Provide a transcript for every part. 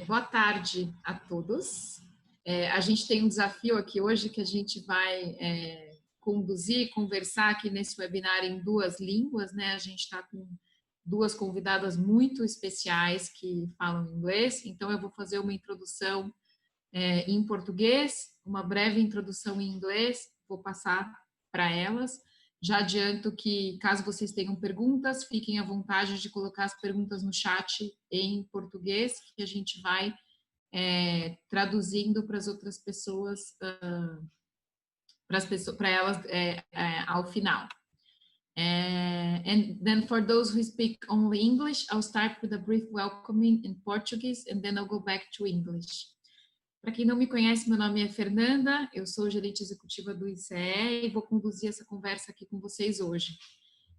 Boa tarde a todos. A gente tem um desafio aqui hoje que a gente vai conduzir, conversar aqui nesse webinar em duas línguas, né? A gente está com duas convidadas muito especiais que falam inglês, então eu vou fazer uma introdução em português, uma breve introdução em inglês, vou passar para elas. Já adianto que, caso vocês tenham perguntas, fiquem à vontade de colocar as perguntas no chat em português, que a gente vai traduzindo para as outras pessoas, para elas ao final. And then for those who speak only English, I'll start with a brief welcoming in Portuguese, and then I'll go back to English. Para quem não me conhece, meu nome é Fernanda, eu sou gerente executiva do ICE e vou conduzir essa conversa aqui com vocês hoje.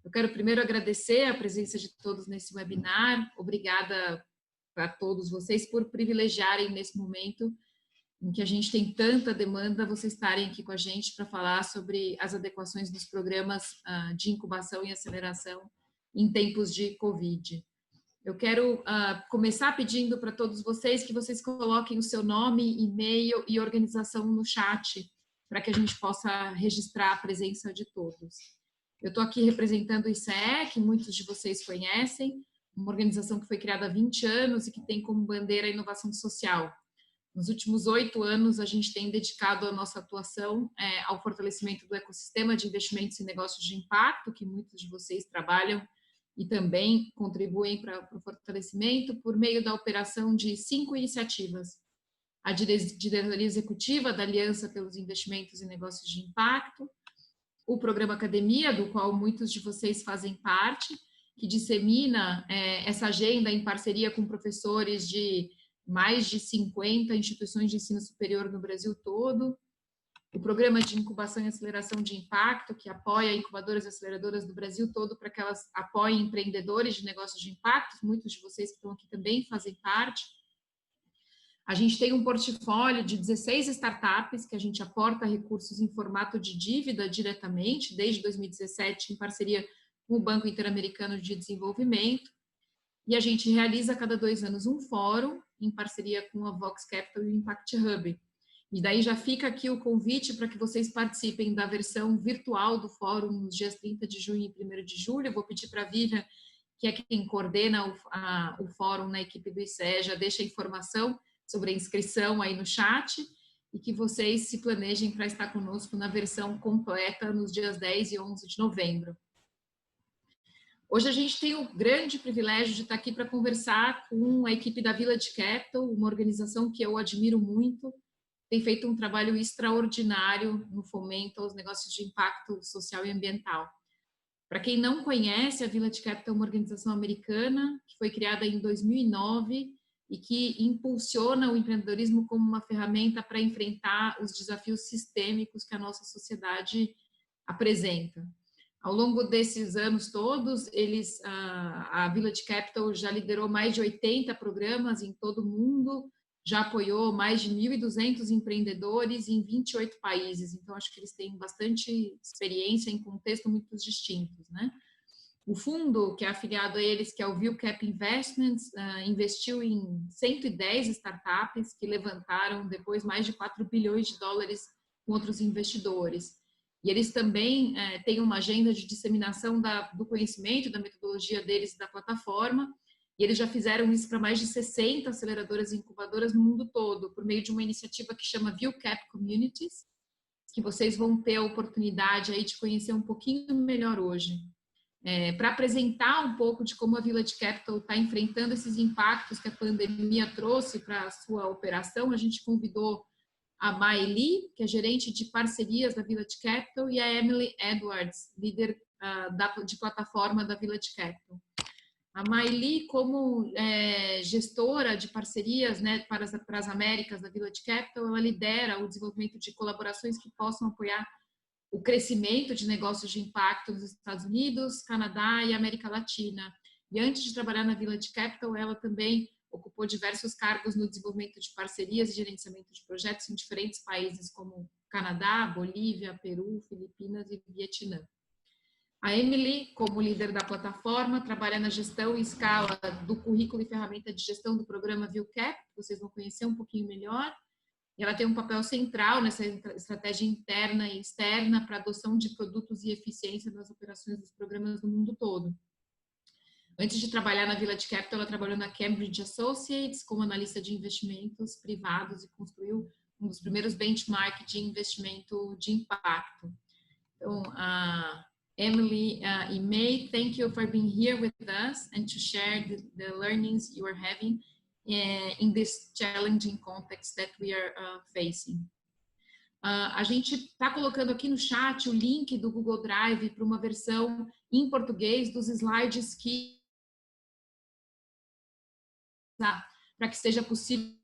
Eu quero primeiro agradecer a presença de todos nesse webinar, obrigada a todos vocês por privilegiarem nesse momento em que a gente tem tanta demanda, vocês estarem aqui com a gente para falar sobre as adequações dos programas de incubação e aceleração em tempos de Covid. Eu quero começar pedindo para todos vocês que vocês coloquem o seu nome, e-mail e organização no chat, para que a gente possa registrar a presença de todos. Eu estou aqui representando o ICE, que muitos de vocês conhecem, uma organização que foi criada há 20 anos e que tem como bandeira a inovação social. Nos últimos 8 anos, a gente tem dedicado a nossa atuação ao fortalecimento do ecossistema de investimentos em negócios de impacto, que muitos de vocês trabalham e também contribuem para o fortalecimento por meio da operação de 5 iniciativas. A diretoria executiva da Aliança pelos Investimentos em Negócios de Impacto, o programa Academia, do qual muitos de vocês fazem parte, que dissemina essa agenda em parceria com professores de mais de 50 instituições de ensino superior no Brasil todo, o programa de incubação e aceleração de impacto, que apoia incubadoras e aceleradoras do Brasil todo para que elas apoiem empreendedores de negócios de impacto, muitos de vocês que estão aqui também fazem parte. A gente tem um portfólio de 16 startups que a gente aporta recursos em formato de dívida diretamente, desde 2017, em parceria com o Banco Interamericano de Desenvolvimento, e a gente realiza a cada 2 anos um fórum, em parceria com a Vox Capital e o Impact Hub. E daí já fica aqui o convite para que vocês participem da versão virtual do fórum nos dias 30 de junho e 1º de julho. Eu vou pedir para a Vivian, que é quem coordena o fórum na equipe do ICE, já deixa a informação sobre a inscrição aí no chat e que vocês se planejem para estar conosco na versão completa nos dias 10 e 11 de novembro. Hoje a gente tem o grande privilégio de estar aqui para conversar com a equipe da Village Capital, uma organização que eu admiro muito, tem feito um trabalho extraordinário no fomento aos negócios de impacto social e ambiental. Para quem não conhece, a Village Capital é uma organização americana que foi criada em 2009 e que impulsiona o empreendedorismo como uma ferramenta para enfrentar os desafios sistêmicos que a nossa sociedade apresenta. Ao longo desses anos todos, a Village Capital já liderou mais de 80 programas em todo o mundo, já apoiou mais de 1.200 empreendedores em 28 países. Então, acho que eles têm bastante experiência em contextos muito distintos, né? O fundo que é afiliado a eles, que é o ViewCap Investments, investiu em 110 startups que levantaram depois mais de 4 bilhões de dólares com outros investidores. E eles também têm uma agenda de disseminação do conhecimento, da metodologia deles e da plataforma, e eles já fizeram isso para mais de 60 aceleradoras e incubadoras no mundo todo, por meio de uma iniciativa que chama ViewCap Communities, que vocês vão ter a oportunidade aí de conhecer um pouquinho melhor hoje. Para apresentar um pouco de como a Village Capital está enfrentando esses impactos que a pandemia trouxe para a sua operação, a gente convidou a Maeli, que é gerente de parcerias da Village Capital, e a Emily Edwards, líder de plataforma da Village Capital. A Maeli, como gestora de parcerias, né, para as Américas da Village Capital, ela lidera o desenvolvimento de colaborações que possam apoiar o crescimento de negócios de impacto nos Estados Unidos, Canadá e América Latina. E antes de trabalhar na Village Capital, ela também ocupou diversos cargos no desenvolvimento de parcerias e gerenciamento de projetos em diferentes países como Canadá, Bolívia, Peru, Filipinas e Vietnã. A Emily, como líder da plataforma, trabalha na gestão e escala do currículo e ferramenta de gestão do programa ViewCap, que vocês vão conhecer um pouquinho melhor. E ela tem um papel central nessa estratégia interna e externa para a adoção de produtos e eficiência nas operações dos programas no mundo todo. Antes de trabalhar na Village Capital, ela trabalhou na Cambridge Associates como analista de investimentos privados e construiu um dos primeiros benchmarks de investimento de impacto. Então, Emily e May, thank you for being here with us and to share the learnings you are having in this challenging context that we are facing. A gente está colocando aqui no chat o link do Google Drive para uma versão em português dos slides que para que seja possível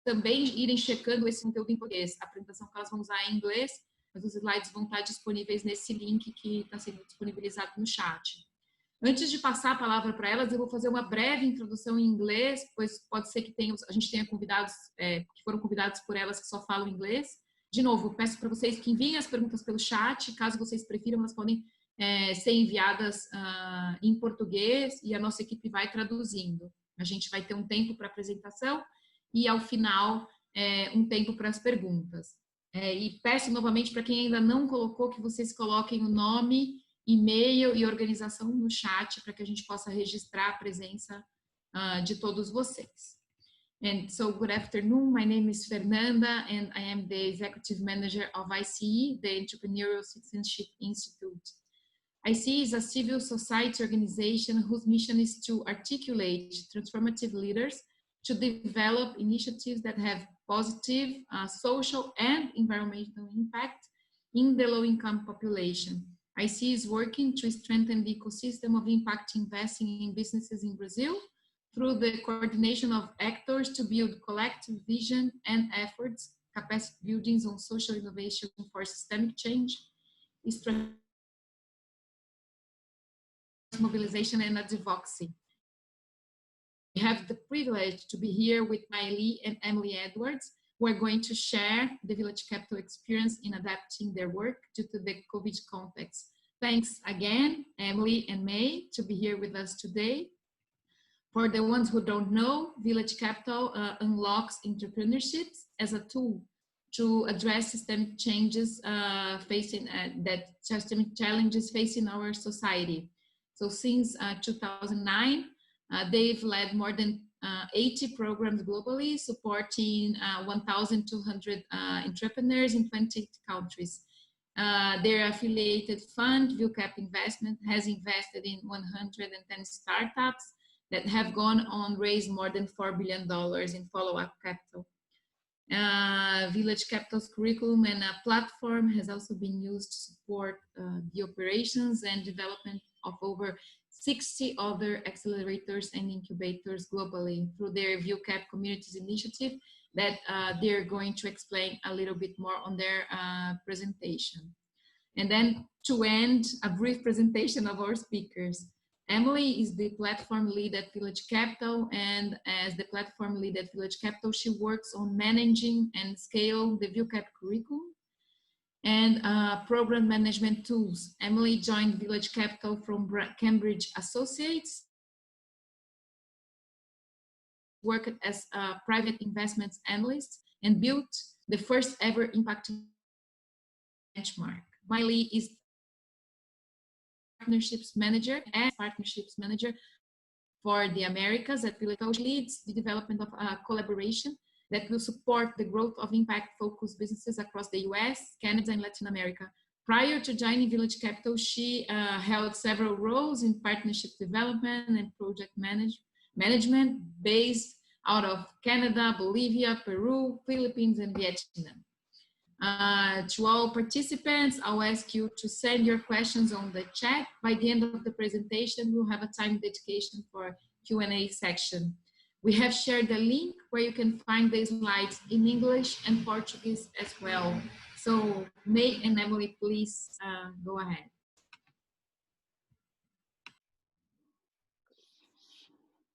também irem checando esse conteúdo em português. A apresentação que elas vão usar é em inglês, mas os slides vão estar disponíveis nesse link que está sendo disponibilizado no chat. Antes de passar a palavra para elas, eu vou fazer uma breve introdução em inglês, pois pode ser que a gente tenha convidados que foram convidados por elas que só falam inglês. De novo, peço para vocês que enviem as perguntas pelo chat, caso vocês prefiram, elas podem ser enviadas em português e a nossa equipe vai traduzindo. A gente vai ter um tempo para apresentação e, ao final, um tempo para as perguntas. E peço novamente para quem ainda não colocou que vocês coloquem o nome, e-mail e organização no chat para que a gente possa registrar a presença de todos vocês. And so, good afternoon. My name is Fernanda and I am the Executive Manager of ICE, the Entrepreneurial Citizenship Institute. ICE is a civil society organization whose mission is to articulate transformative leaders to develop initiatives that have positive social and environmental impact in the low-income population. ICE is working to strengthen the ecosystem of impact investing in businesses in Brazil through the coordination of actors to build collective vision and efforts, capacity buildings on social innovation for systemic change, mobilization and advocacy. We have the privilege to be here with Miley and Emily Edwards, who are going to share the Village Capital experience in adapting their work due to the COVID context. Thanks again, Emily and May, to be here with us today. For the ones who don't know, Village Capital unlocks entrepreneurships as a tool to address systemic changes systemic challenges facing our society. So since 2009, they've led more than 80 programs globally, supporting 1,200 entrepreneurs in 20 countries. Their affiliated fund, ViewCap Investment, has invested in 110 startups that have gone on raise more than $4 billion in follow-up capital. Village Capital's curriculum and platform has also been used to support the operations and development of over 60 other accelerators and incubators globally through their ViewCap Communities Initiative that they're going to explain a little bit more on their presentation. And then to end, a brief presentation of our speakers. Emily is the platform lead at Village Capital, and as the platform lead at Village Capital, she works on managing and scale the ViewCap curriculum and program management tools. Emily joined Village Capital from Cambridge Associates, worked as a private investments analyst, and built the first ever impact benchmark. Miley is partnerships manager for the Americas at Village Capital. She leads the development of a collaboration that will support the growth of impact-focused businesses across the US, Canada, and Latin America. Prior to joining Village Capital, she held several roles in partnership development and project management based out of Canada, Bolivia, Peru, Philippines, and Vietnam. To all participants, I'll ask you to send your questions on the chat. By the end of the presentation, we'll have a time dedication for Q&A section. We have shared the link where you can find the slides in English and Portuguese as well. So May and Emily, please go ahead.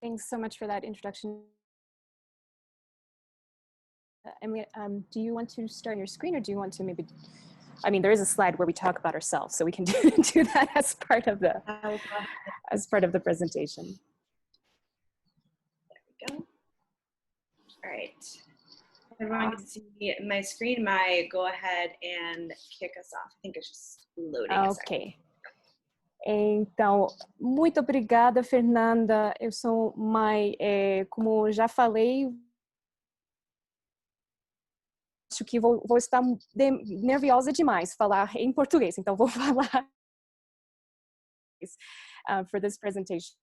Thanks so much for that introduction. Emily, do you want to start your screen, or do you want to maybe I mean, there is a slide where we talk about ourselves, so we can do that as part of the presentation. There we go. All right. Everyone can see my screen. Go ahead and kick us off. I think it's just loading. Ok. Então, muito obrigada, Fernanda. Eu sou Mai. Como já falei, acho que vou estar nerviosa demais falar em português, então vou falar for this presentation.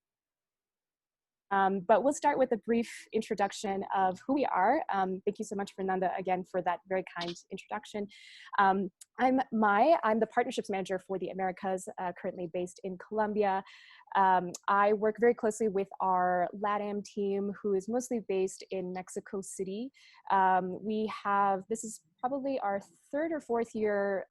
But we'll start with a brief introduction of who we are. Thank you so much, Fernanda, again, for that very kind introduction. I'm Mai. I'm the partnerships manager for the Americas, currently based in Colombia. I work very closely with our LATAM team, who is mostly based in Mexico City. This is probably our third or fourth year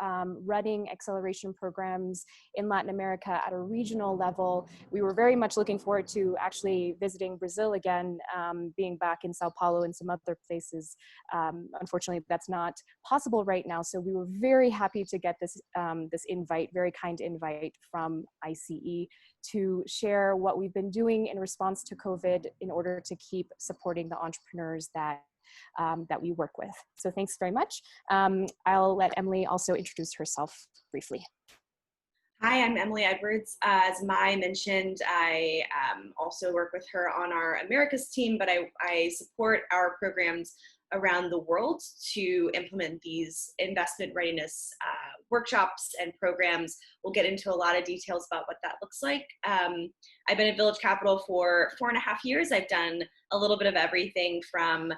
running acceleration programs in Latin America at a regional level. We were very much looking forward to actually visiting Brazil again, being back in Sao Paulo and some other places. Unfortunately, that's not possible right now. So we were very happy to get this invite, very kind invite from ICE to share what we've been doing in response to COVID in order to keep supporting the entrepreneurs that we work with. So thanks very much. I'll let Emily also introduce herself briefly. Hi, I'm Emily Edwards. As Mai mentioned, I also work with her on our Americas team, but I support our programs around the world to implement these investment readiness workshops and programs. We'll get into a lot of details about what that looks like. I've been at Village Capital for 4.5 years. I've done a little bit of everything from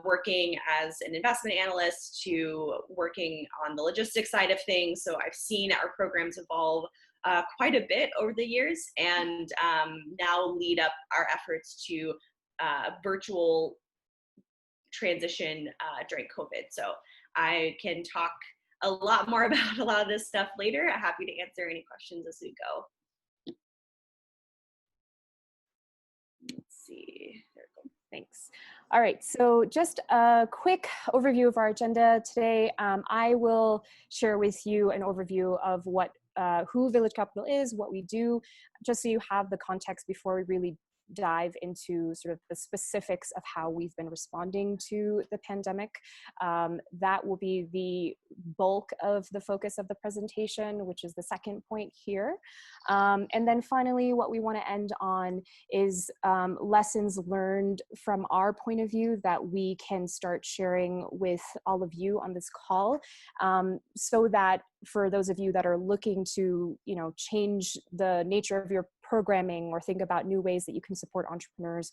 working as an investment analyst to working on the logistics side of things. So I've seen our programs evolve quite a bit over the years, and now lead up our efforts to virtual transition during COVID. So I can talk a lot more about a lot of this stuff later. I'm happy to answer any questions as we go. Let's see. There we go. Thanks. All right, so just a quick overview of our agenda today. I will share with you an overview of who Village Capital is, what we do, just so you have the context before we really dive into sort of the specifics of how we've been responding to the pandemic. That will be the bulk of the focus of the presentation, which is the second point here. And then finally, what we want to end on is lessons learned from our point of view that we can start sharing with all of you on this call, so that for those of you that are looking to, change the nature of your programming or think about new ways that you can support entrepreneurs,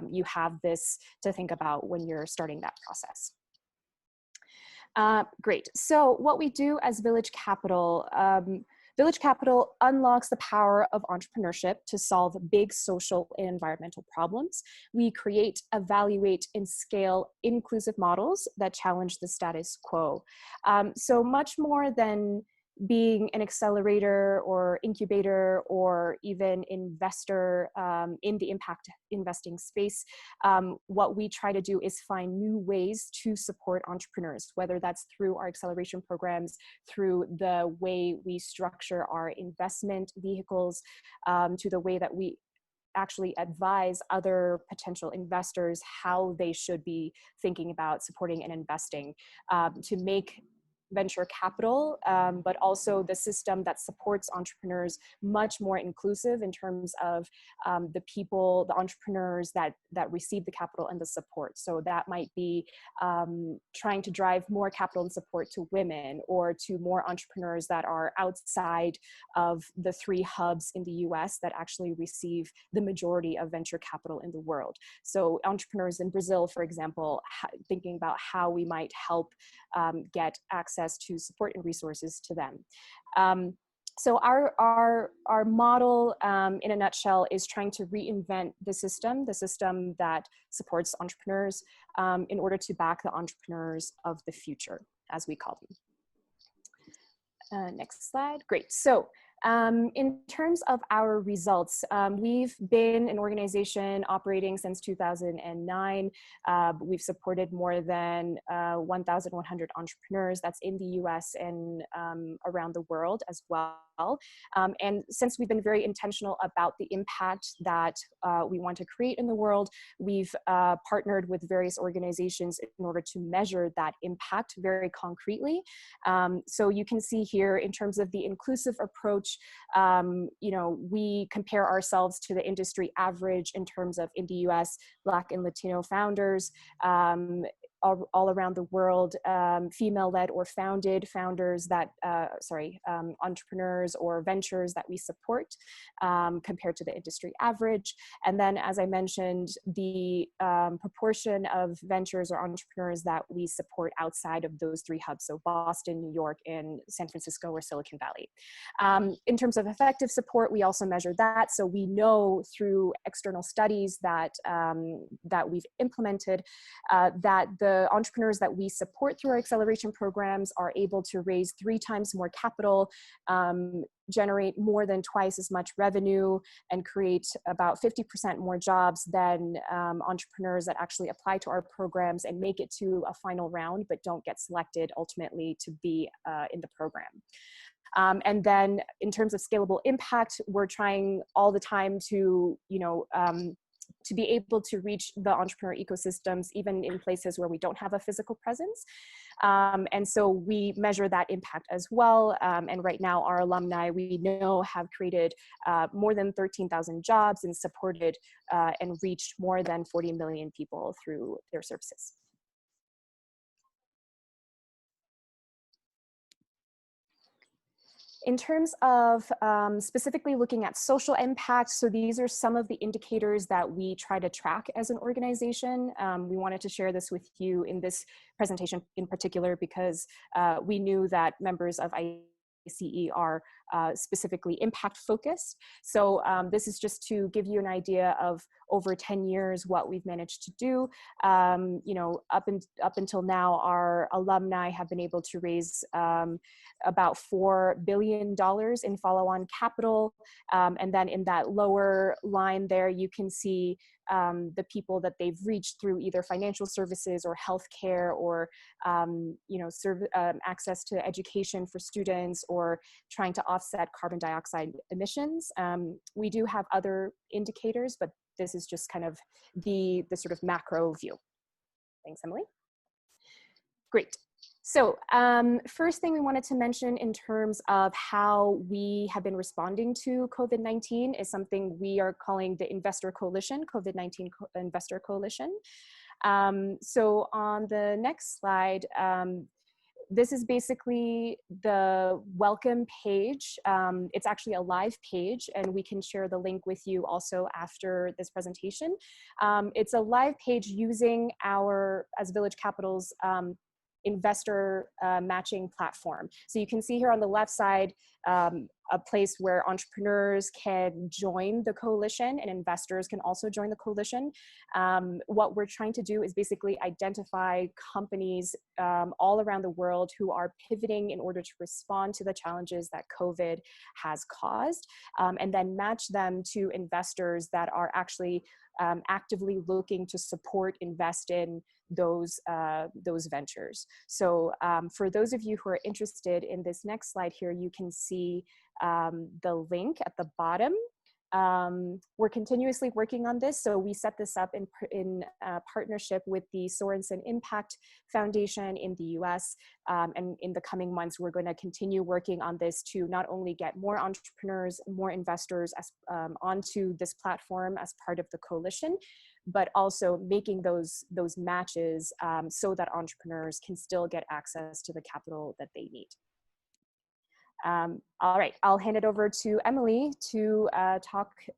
you have this to think about when you're starting that process. Great. So what we do as Village Capital, Village Capital unlocks the power of entrepreneurship to solve big social and environmental problems. We create, evaluate, and scale inclusive models that challenge the status quo. So much more than being an accelerator or incubator or even investor in the impact investing space, what we try to do is find new ways to support entrepreneurs, whether that's through our acceleration programs, through the way we structure our investment vehicles, to the way that we actually advise other potential investors how they should be thinking about supporting and investing, to make venture capital, but also the system that supports entrepreneurs much more inclusive in terms of the people, the entrepreneurs that receive the capital and the support. So that might be trying to drive more capital and support to women or to more entrepreneurs that are outside of the 3 hubs in the US that actually receive the majority of venture capital in the world. So entrepreneurs in Brazil, for example, thinking about how we might help get access to support and resources to them. So our model, in a nutshell, is trying to reinvent the system that supports entrepreneurs in order to back the entrepreneurs of the future, as we call them. Next slide. Great. So In terms of our results, we've been an organization operating since 2009. We've supported more than 1,100 entrepreneurs. That's in the US and around the world as well. And since we've been very intentional about the impact that we want to create in the world, we've partnered with various organizations in order to measure that impact very concretely. So you can see here in terms of the inclusive approach, we compare ourselves to the industry average in terms of, in the US, Black and Latino founders, all around the world, female-led or founded founders that, entrepreneurs or ventures that we support compared to the industry average. And then, as I mentioned, the proportion of ventures or entrepreneurs that we support outside of those three hubs, so Boston, New York, and San Francisco or Silicon Valley. In terms of effective support, we also measure that. So we know through external studies that, that we've implemented that the entrepreneurs that we support through our acceleration programs are able to raise 3 times more capital, generate more than twice as much revenue, and create about 50% more jobs than entrepreneurs that actually apply to our programs and make it to a final round, but don't get selected ultimately to be in the program. And then in terms of scalable impact, we're trying all the time to, to be able to reach the entrepreneur ecosystems, even in places where we don't have a physical presence. And so we measure that impact as well. And right now, our alumni, we know, have created more than 13,000 jobs and supported and reached more than 40 million people through their services. In terms of specifically looking at social impact, so these are some of the indicators that we try to track as an organization. We wanted to share this with you in this presentation in particular because we knew that members of ICE are specifically impact focused. So this is just to give you an idea of over 10 years what we've managed to do. Up until now, our alumni have been able to raise about $4 billion in follow-on capital. And then in that lower line there, you can see the people that they've reached through either financial services or healthcare or access to education for students or trying to offset carbon dioxide emissions. We do have other indicators, but this is just kind of the sort of macro view. Thanks, Emily. Great. So first thing we wanted to mention in terms of how we have been responding to COVID-19 is something we are calling the Investor Coalition, COVID-19 Investor Coalition. So on the next slide, this is basically the welcome page. It's actually a live page, and we can share the link with you also after this presentation. It's a live page using our, as Village Capital's, investor matching platform. So you can see here on the left side, a place where entrepreneurs can join the coalition and investors can also join the coalition. What we're trying to do is basically identify companies all around the world who are pivoting in order to respond to the challenges that COVID has caused, and then match them to investors that are actually actively looking to support, invest in those ventures. So for those of you who are interested in this next slide here, you can see the link at the bottom. We're continuously working on this. So we set this up in partnership with the Sorensen Impact Foundation in the US. And in the coming months, we're going to continue working on this to not only get more entrepreneurs, more investors onto this platform as part of the coalition, but also making those matches so that entrepreneurs can still get access to the capital that they need. All right, I'll hand it over to Emily to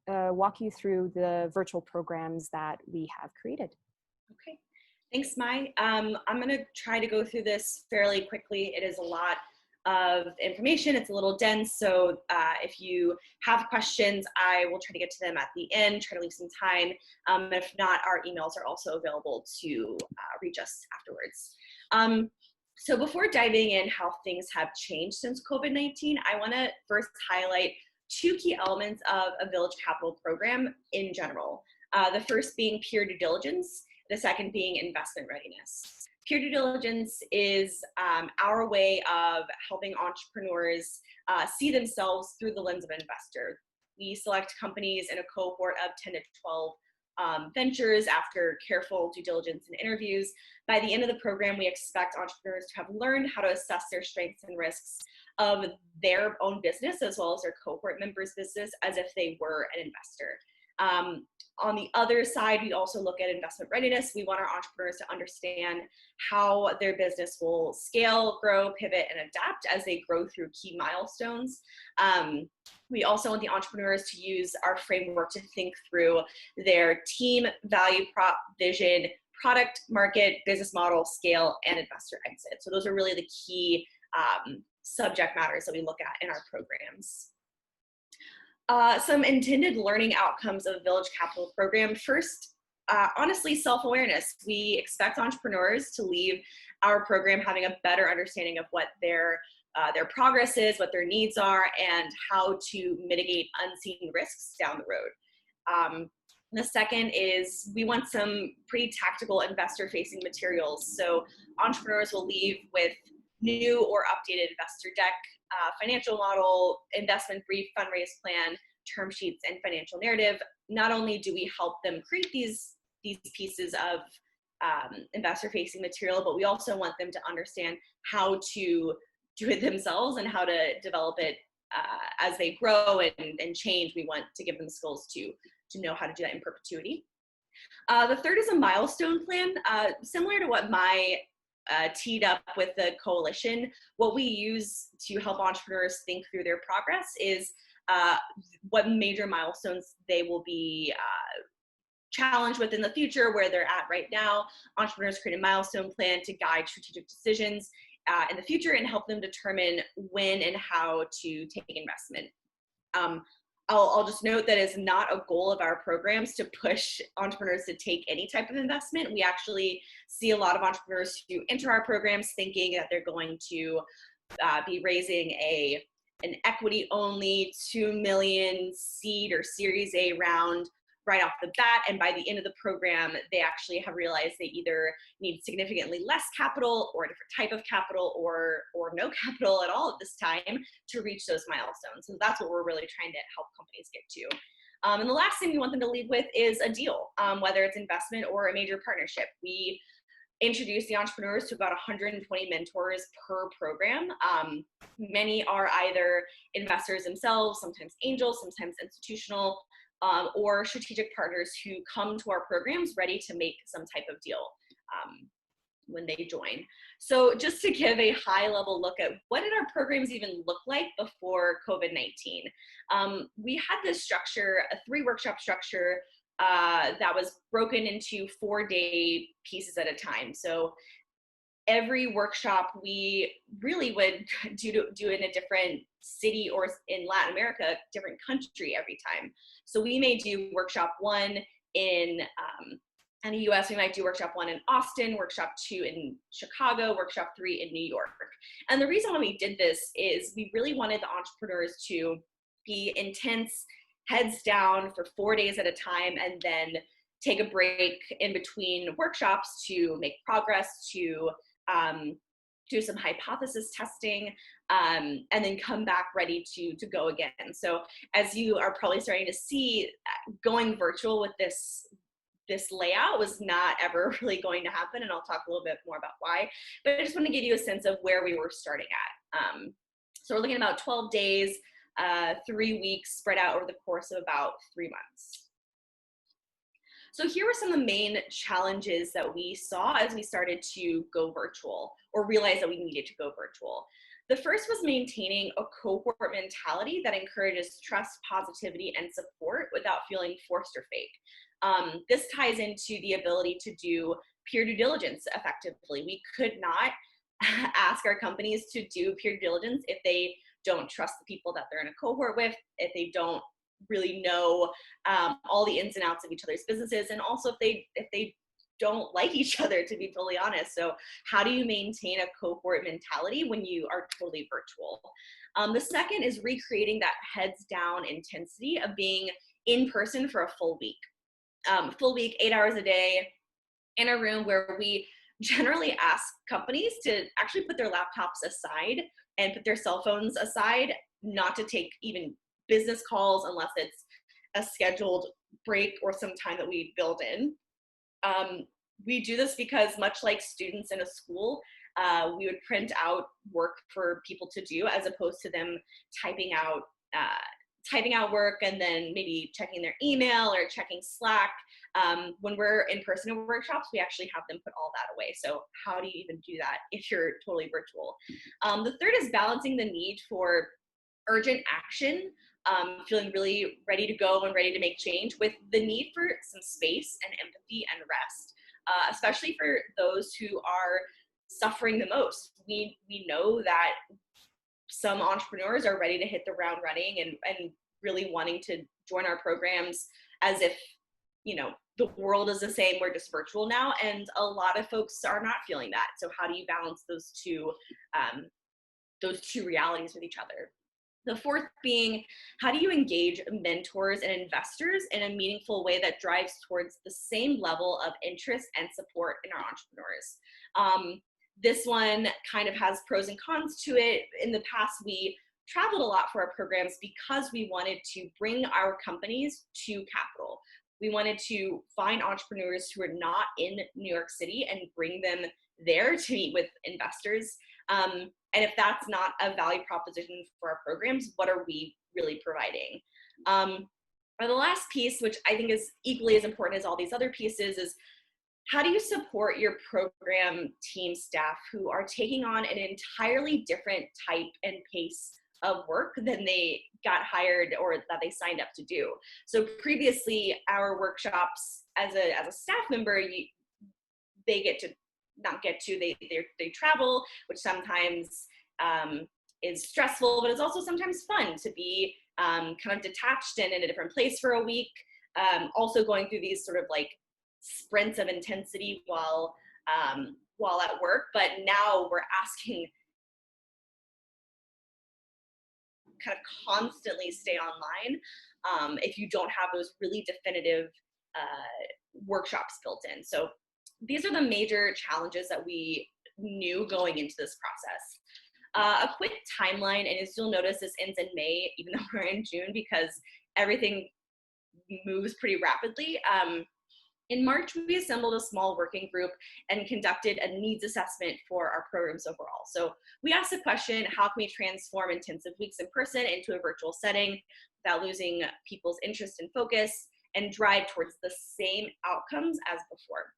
walk you through the virtual programs that we have created. Okay, thanks, Mai. I'm going to try to go through this fairly quickly. It is a lot of information. It's a little dense, so if you have questions, I will try to get to them at the end, try to leave some time. If not, our emails are also available to reach us afterwards. So before diving in how things have changed since COVID-19, I want to first highlight two key elements of a Village Capital program in general. The first being peer due diligence, the second being investment readiness. Peer due diligence is our way of helping entrepreneurs see themselves through the lens of an investor. We select companies in a cohort of 10 to 12 ventures after careful due diligence and interviews. By the end of the program, we expect entrepreneurs to have learned how to assess their strengths and risks of their own business as well as their cohort members' business as if they were an investor. On the other side, we also look at investment readiness. We want our entrepreneurs to understand how their business will scale, grow, pivot, and adapt as they grow through key milestones. We also want the entrepreneurs to use our framework to think through their team, value prop, vision, product, market, business model, scale, and investor exit. So those are really the key subject matters that we look at in our programs. Some intended learning outcomes of a Village Capital program. First, honestly, self-awareness. We expect entrepreneurs to leave our program having a better understanding of what their progress is, what their needs are, and how to mitigate unseen risks down the road. The second is we want some pretty tactical investor-facing materials. So entrepreneurs will leave with new or updated investor deck, financial model, investment brief, fundraise plan, term sheets, and financial narrative. Not only do we help them create these pieces of investor-facing material, but we also want them to understand how to do it themselves and how to develop it as they grow and change. We want to give them skills to know how to do that in perpetuity. The third is a milestone plan, similar to what my teed up with the coalition. What we use to help entrepreneurs think through their progress is what major milestones they will be challenged with in the future, where they're at right now. Entrepreneurs create a milestone plan to guide strategic decisions in the future and help them determine when and how to take investment. I'll just note that it's not a goal of our programs to push entrepreneurs to take any type of investment. We actually see a lot of entrepreneurs who enter our programs thinking that they're going to be raising an equity-only 2 million seed or Series A round right off the bat, and by the end of the program, they actually have realized they either need significantly less capital or a different type of capital or no capital at all at this time to reach those milestones. So that's what we're really trying to help companies get to. And the last thing we want them to lead with is a deal, whether it's investment or a major partnership. We introduce the entrepreneurs to about 120 mentors per program. Many are either investors themselves, sometimes angels, sometimes institutional, or strategic partners who come to our programs ready to make some type of deal when they join. So just to give a high level look at what did our programs even look like before COVID-19. We had this structure, a 3-workshop structure that was broken into 4-day pieces at a time. So every workshop we really would do in a different city, or in Latin America, different country every time. So we may do workshop 1 in the US, we might do workshop 1 in Austin, workshop 2 in Chicago, workshop 3 in New York. And the reason why we did this is we really wanted the entrepreneurs to be intense, heads down for 4 days at a time, and then take a break in between workshops to make progress, to do some hypothesis testing, and then come back ready to go again. So as you are probably starting to see, going virtual with this layout was not ever really going to happen, and I'll talk a little bit more about why, but I just want to give you a sense of where we were starting at. So we're looking at about 12 days, 3 weeks spread out over the course of about 3 months. So here were some of the main challenges that we saw as we started to go virtual, or realized that we needed to go virtual. The first was maintaining a cohort mentality that encourages trust, positivity, and support without feeling forced or fake. This ties into the ability to do peer due diligence effectively. We could not ask our companies to do peer due diligence if they don't trust the people that they're in a cohort with, if they don't really know all the ins and outs of each other's businesses, and also if they don't like each other, to be totally honest. So how do you maintain a cohort mentality when you are totally virtual? The second is recreating that heads down intensity of being in person for a full week. 8 hours a day in a room where we generally ask companies to actually put their laptops aside and put their cell phones aside, not to take even business calls unless it's a scheduled break or some time that we build in. We do this because, much like students in a school, we would print out work for people to do as opposed to them typing out work and then maybe checking their email or checking Slack. When we're in person workshops, we actually have them put all that away. So how do you even do that if you're totally virtual? The third is balancing the need for urgent action, feeling really ready to go and ready to make change, with the need for some space and empathy and rest, especially for those who are suffering the most. We know that some entrepreneurs are ready to hit the ground running and really wanting to join our programs as if, the world is the same, we're just virtual now. And a lot of folks are not feeling that. So how do you balance those two realities with each other? The fourth being, how do you engage mentors and investors in a meaningful way that drives towards the same level of interest and support in our entrepreneurs? This one kind of has pros and cons to it. In the past, we traveled a lot for our programs because we wanted to bring our companies to capital. We wanted to find entrepreneurs who are not in New York City and bring them there to meet with investors. And if that's not a value proposition for our programs, what are we really providing? Or the last piece, which I think is equally as important as all these other pieces, is how do you support your program team staff who are taking on an entirely different type and pace of work than they got hired or that they signed up to do? So previously, our workshops as a staff member, they travel, which sometimes is stressful, but it's also sometimes fun to be kind of detached and in a different place for a week. Also going through these sort of like sprints of intensity while at work, but now we're asking kind of constantly stay online if you don't have those really definitive workshops built in. So these are the major challenges that we knew going into this process. A quick timeline, and as you'll notice, this ends in May, even though we're in June, because everything moves pretty rapidly. In March, we assembled a small working group and conducted a needs assessment for our programs overall. So we asked the question, how can we transform intensive weeks in person into a virtual setting without losing people's interest and focus, and drive towards the same outcomes as before?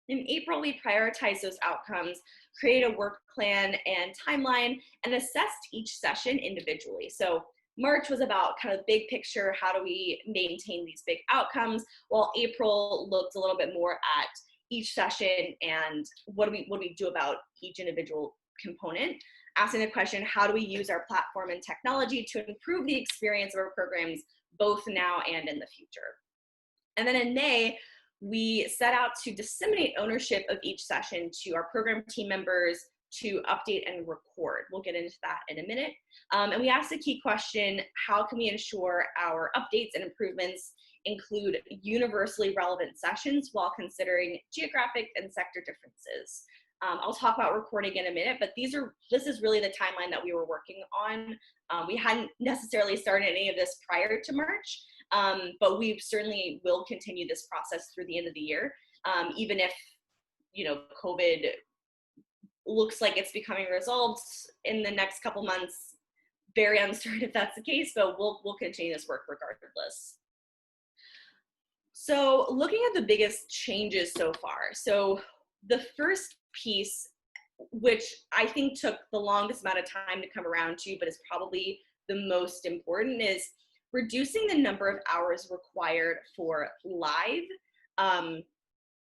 In April, we prioritized those outcomes, created a work plan and timeline, and assessed each session individually. So March was about kind of big picture, how do we maintain these big outcomes, while April looked a little bit more at each session and what do we do about each individual component, asking the question, how do we use our platform and technology to improve the experience of our programs both now and in the future? And then in May, we set out to disseminate ownership of each session to our program team members to update and record. We'll get into that in a minute. And we asked a key question, how can we ensure our updates and improvements include universally relevant sessions while considering geographic and sector differences? I'll talk about recording in a minute, but this is really the timeline that we were working on. We hadn't necessarily started any of this prior to March, but we certainly will continue this process through the end of the year, even if, COVID looks like it's becoming resolved in the next couple months. Very uncertain if that's the case, but we'll continue this work regardless. So looking at the biggest changes so far. So the first piece, which I think took the longest amount of time to come around to, but is probably the most important, is reducing the number of hours required for live and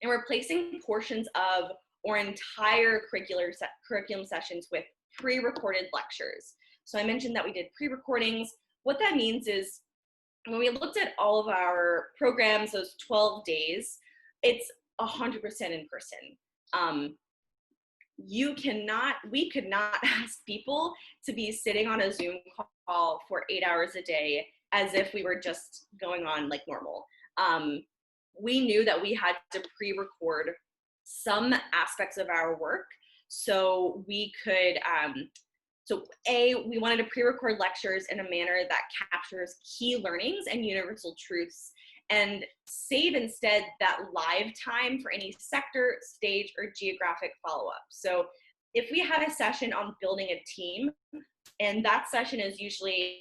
replacing portions of or entire curriculum sessions with pre-recorded lectures. So I mentioned that we did pre-recordings. What that means is when we looked at all of our programs, those 12 days, it's 100% in person. We could not ask people to be sitting on a Zoom call for 8 hours a day as if we were just going on like normal. We knew that we had to pre-record some aspects of our work so we could, we wanted to pre-record lectures in a manner that captures key learnings and universal truths, and save instead that live time for any sector, stage, or geographic follow-up. So if we had a session on building a team, and that session is usually,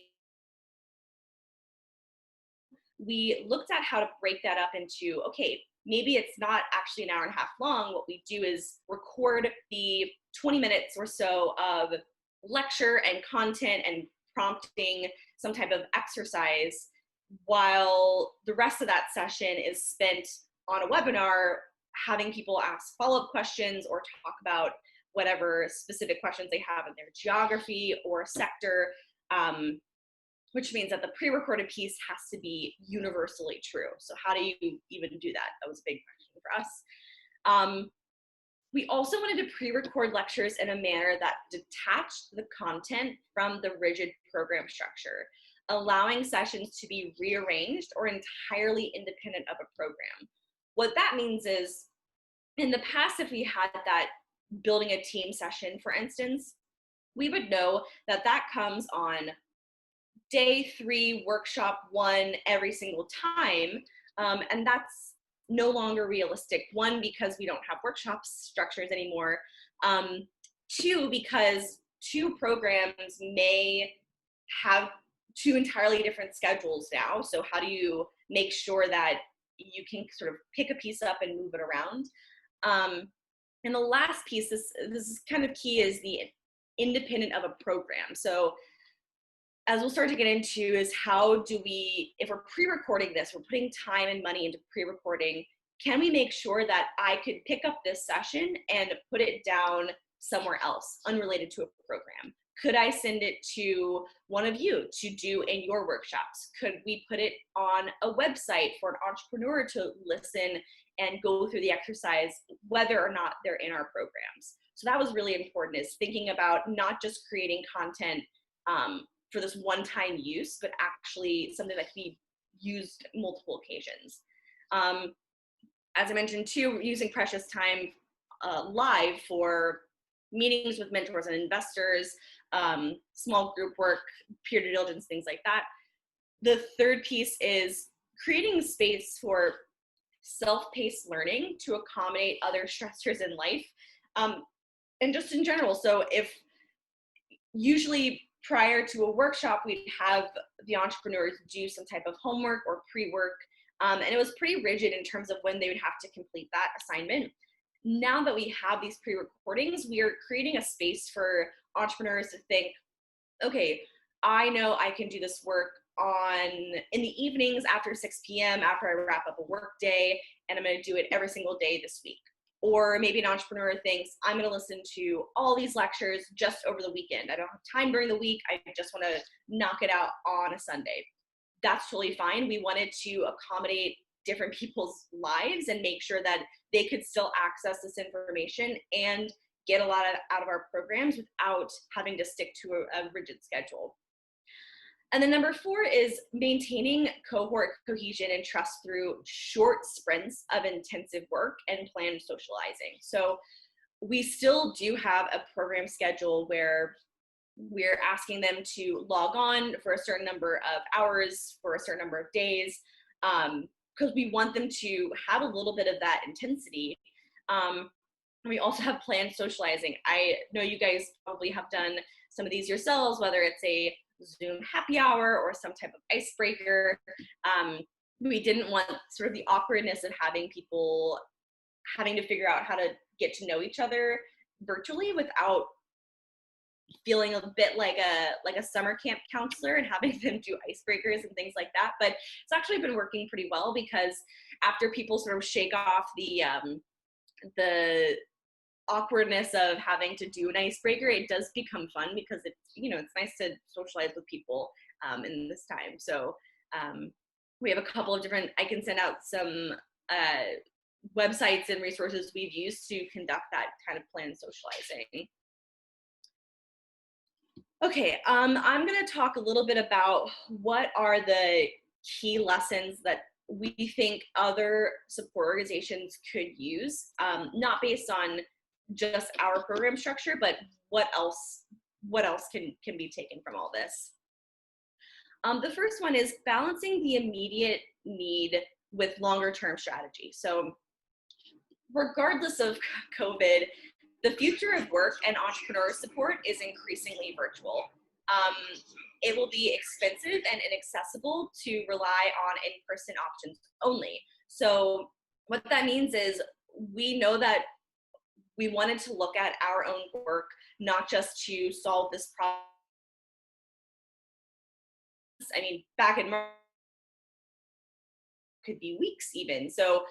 we looked at how to break that up into, okay, maybe it's not actually an hour and a half long. What we do is record the 20 minutes or so of lecture and content and prompting some type of exercise, while the rest of that session is spent on a webinar having people ask follow-up questions or talk about whatever specific questions they have in their geography or sector, which means that the pre-recorded piece has to be universally true. So how do you even do that? That was a big question for us. We also wanted to pre-record lectures in a manner that detached the content from the rigid program structure, allowing sessions to be rearranged or entirely independent of a program. What that means is, in the past, if we had that building a team session, for instance, we would know that that comes on day 3, workshop 1 every single time, and that's no longer realistic. 1, because we don't have workshop structures anymore. 2, because 2 programs may have 2 entirely different schedules now. So how do you make sure that you can sort of pick a piece up and move it around? And the last piece, this is kind of key, is the independent of a program. So as we'll start to get into, is how do we, if we're pre-recording this, we're putting time and money into pre-recording, can we make sure that I could pick up this session and put it down somewhere else, unrelated to a program? Could I send it to one of you to do in your workshops? Could we put it on a website for an entrepreneur to listen and go through the exercise, whether or not they're in our programs? So that was really important, is thinking about not just creating content for this one-time use, but actually something that can be used multiple occasions. As I mentioned too, using precious time live for meetings with mentors and investors, small group work, peer due diligence, things like that. The third piece is creating space for self-paced learning to accommodate other stressors in life, and just in general. So if usually prior to a workshop, we'd have the entrepreneurs do some type of homework or pre-work, and it was pretty rigid in terms of when they would have to complete that assignment. Now that we have these pre-recordings, we are creating a space for entrepreneurs to think, okay, I know I can do this work in the evenings after 6 p.m. after I wrap up a work day, and I'm going to do it every single day this week. Or maybe an entrepreneur thinks, I'm going to listen to all these lectures just over the weekend. I don't have time during the week. I just want to knock it out on a Sunday. That's totally fine. We wanted to accommodate different people's lives and make sure that they could still access this information and get a lot out of our programs without having to stick to a rigid schedule. And then number 4 is maintaining cohort cohesion and trust through short sprints of intensive work and planned socializing. So we still do have a program schedule where we're asking them to log on for a certain number of hours for a certain number of days, because we want them to have a little bit of that intensity. We also have planned socializing. I know you guys probably have done some of these yourselves, whether it's a Zoom happy hour or some type of icebreaker. We didn't want sort of the awkwardness of having people having to figure out how to get to know each other virtually without feeling a bit like a summer camp counselor and having them do icebreakers and things like that. But it's actually been working pretty well, because after people sort of shake off the awkwardness of having to do an icebreaker, it does become fun, because it's nice to socialize with people in this time. So we have a couple of different, I can send out some websites and resources we've used to conduct that kind of planned socializing. Okay, I'm going to talk a little bit about what are the key lessons that we think other support organizations could use, not based on just our program structure, but what else can be taken from all this. The first one is balancing the immediate need with longer term strategy. So regardless of COVID, the future of work and entrepreneur support is increasingly virtual. It will be expensive and inaccessible to rely on in-person options only. So what that means is we know that we wanted to look at our own work, not just to solve this problem. I mean, back in March, could be weeks even. So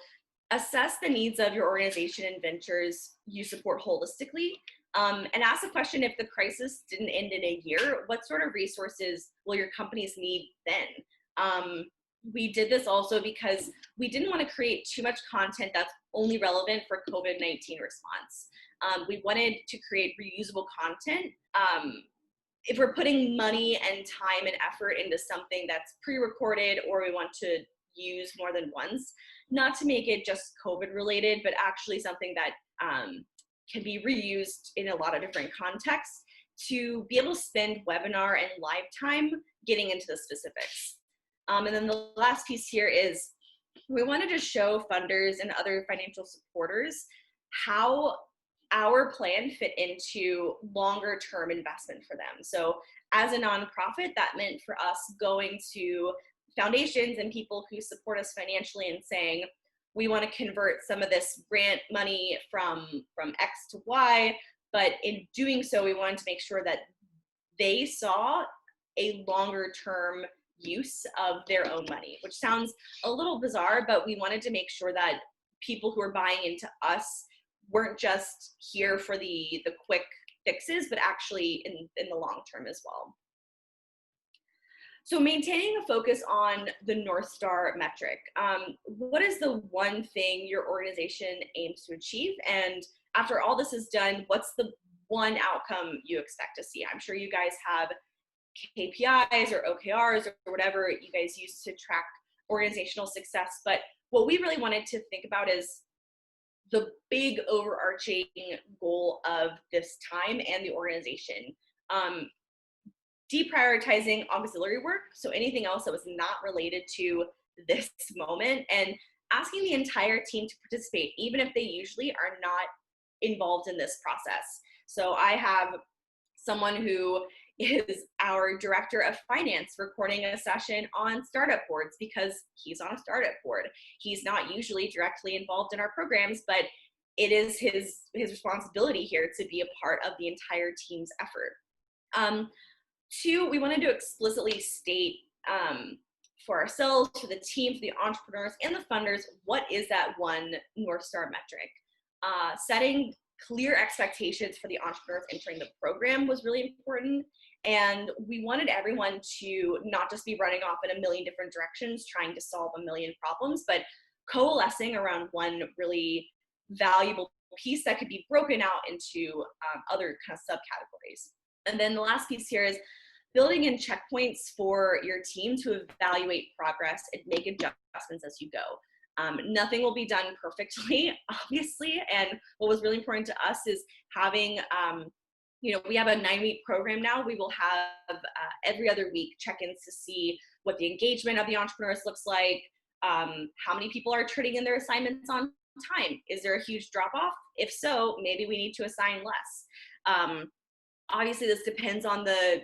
assess the needs of your organization and ventures you support holistically, and ask the question, if the crisis didn't end in a year, what sort of resources will your companies need then? We did this also because we didn't want to create too much content that's only relevant for COVID-19 response. We wanted to create reusable content. If we're putting money and time and effort into something that's pre-recorded or we want to use more than once, not to make it just COVID related, but actually something that can be reused in a lot of different contexts, to be able to spend webinar and live time getting into the specifics. And then the last piece here is we wanted to show funders and other financial supporters how our plan fit into longer term investment for them. So as a nonprofit, that meant for us going to foundations and people who support us financially and saying, we want to convert some of this grant money from X to Y, but in doing so, we wanted to make sure that they saw a longer term use of their own money, which sounds a little bizarre, but we wanted to make sure that people who are buying into us weren't just here for the quick fixes, but actually in the long term as well. So maintaining a focus on the North Star metric. What is the one thing your organization aims to achieve? And after all this is done, what's the one outcome you expect to see? I'm sure you guys have KPIs or OKRs or whatever you guys use to track organizational success. But what we really wanted to think about is the big overarching goal of this time and the organization. Deprioritizing auxiliary work, so anything else that was not related to this moment, and asking the entire team to participate, even if they usually are not involved in this process. So I have someone who is our director of finance recording a session on startup boards because he's on a startup board. He's not usually directly involved in our programs, but it is his responsibility here to be a part of the entire team's effort. Two, we wanted to explicitly state for ourselves, for the team, for the entrepreneurs and the funders, what is that one North Star metric? Setting clear expectations for the entrepreneurs entering the program was really important. And we wanted everyone to not just be running off in a million different directions, trying to solve a million problems, but coalescing around one really valuable piece that could be broken out into other kind of subcategories. And then the last piece here is building in checkpoints for your team to evaluate progress and make adjustments as you go. Nothing will be done perfectly, obviously. And what was really important to us is having, we have a 9-week program now. We will have every other week check-ins to see what the engagement of the entrepreneurs looks like, how many people are turning in their assignments on time. Is there a huge drop-off? If so, maybe we need to assign less. Obviously, this depends on the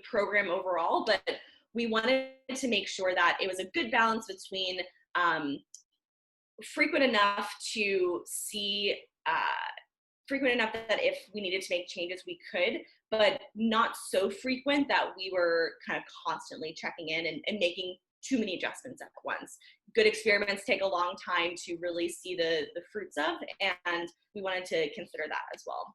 program overall, but we wanted to make sure that it was a good balance between frequent enough to see, frequent enough that if we needed to make changes, we could, but not so frequent that we were kind of constantly checking in and making too many adjustments at once. Good experiments take a long time to really see the fruits of, and we wanted to consider that as well.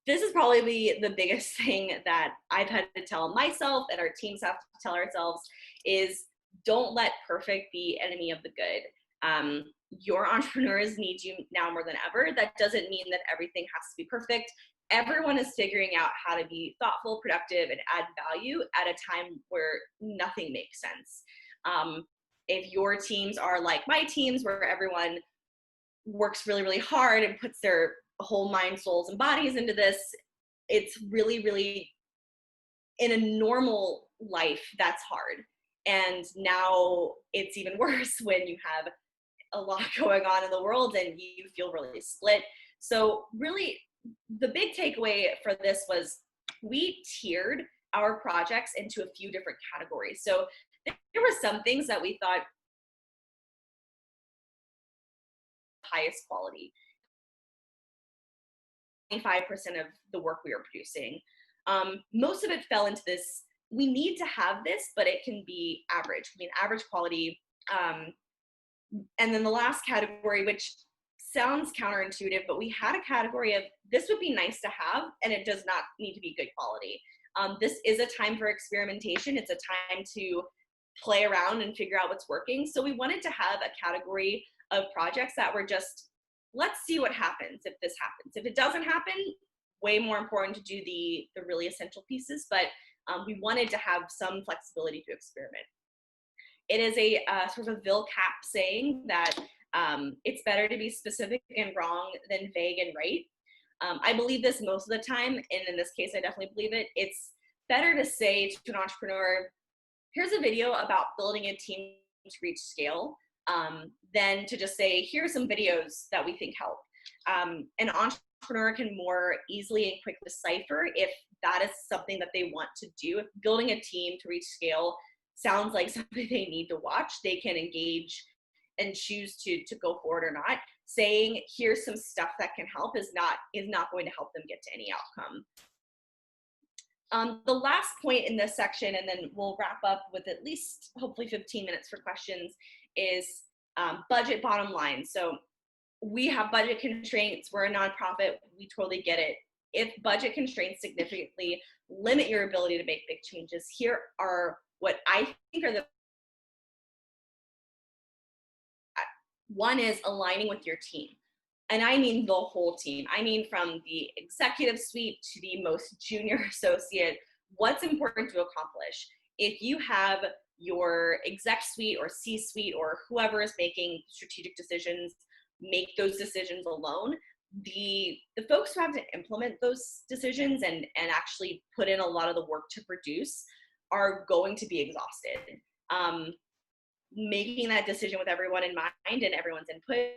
This is probably the biggest thing that I've had to tell myself and our teams have to tell ourselves is don't let perfect be enemy of the good. your entrepreneurs need you now more than ever. That doesn't mean that everything has to be perfect. Everyone is figuring out how to be thoughtful, productive, and add value at a time where nothing makes sense. If your teams are like my teams, where everyone works really, really hard and puts their whole mind, souls, and bodies into this, it's really, really, in a normal life, that's hard. And now it's even worse when you have a lot going on in the world and you feel really split. So really, the big takeaway for this was we tiered our projects into a few different categories. So there were some things that we thought highest quality, 25% of the work we were producing. Most of it fell into this, we need to have this, but it can be average. I mean, average quality. And then the last category, which sounds counterintuitive, but we had a category of this would be nice to have, and it does not need to be good quality. This is a time for experimentation. It's a time to play around and figure out what's working. So we wanted to have a category of projects that were just, let's see what happens if this happens. If it doesn't happen, way more important to do the really essential pieces, but we wanted to have some flexibility to experiment. It is a sort of a VIL-CAP saying that it's better to be specific and wrong than vague and right. I believe this most of the time, and in this case, I definitely believe it. It's better to say to an entrepreneur, here's a video about building a team to reach scale, than to just say, here are some videos that we think help. An entrepreneur can more easily and quickly decipher if that is something that they want to do. If building a team to reach scale sounds like something they need to watch, they can engage and choose to go forward or not. Saying here's some stuff that can help is not going to help them get to any outcome. The last point in this section, and then we'll wrap up with at least hopefully 15 minutes for questions, is budget bottom line. So we have budget constraints. We're a nonprofit. We totally get it. If budget constraints significantly limit your ability to make big changes, here are what I think are the one is aligning with your team. And I mean the whole team. I mean from the executive suite to the most junior associate, what's important to accomplish. If you have your exec suite or C-suite or whoever is making strategic decisions, make those decisions alone, the folks who have to implement those decisions and actually put in a lot of the work to produce are going to be exhausted. Making that decision with everyone in mind and everyone's input,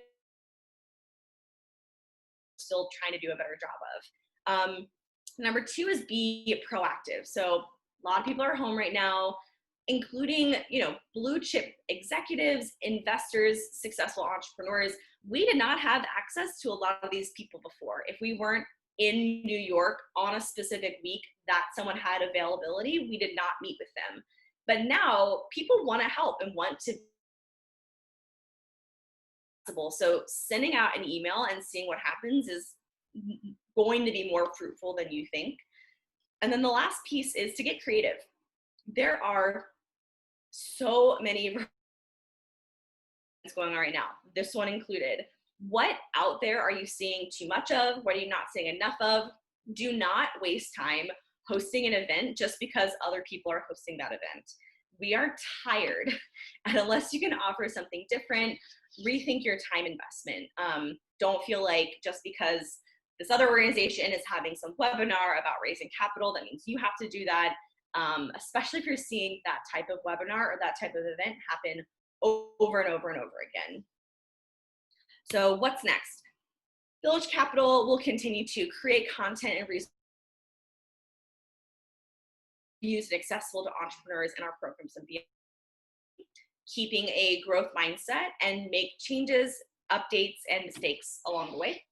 still trying to do a better job of. Number two is be proactive. So a lot of people are home right now, including, blue chip executives, investors, successful entrepreneurs. We did not have access to a lot of these people before. If we weren't in New York on a specific week that someone had availability, we did not meet with them. But now people want to help and want to. So sending out an email and seeing what happens is going to be more fruitful than you think. And then the last piece is to get creative. There are so many going on right now, this one included. What out there are you seeing too much of? What are you not seeing enough of? Do not waste time hosting an event just because other people are hosting that event. We are tired, and unless you can offer something different, rethink your time investment. Don't feel like just because this other organization is having some webinar about raising capital, that means you have to do that, especially if you're seeing that type of webinar or that type of event happen over and over and over again. So what's next? Village Capital will continue to create content and resources used and accessible to entrepreneurs in our programs and beyond, keeping a growth mindset and make changes, updates, and mistakes along the way.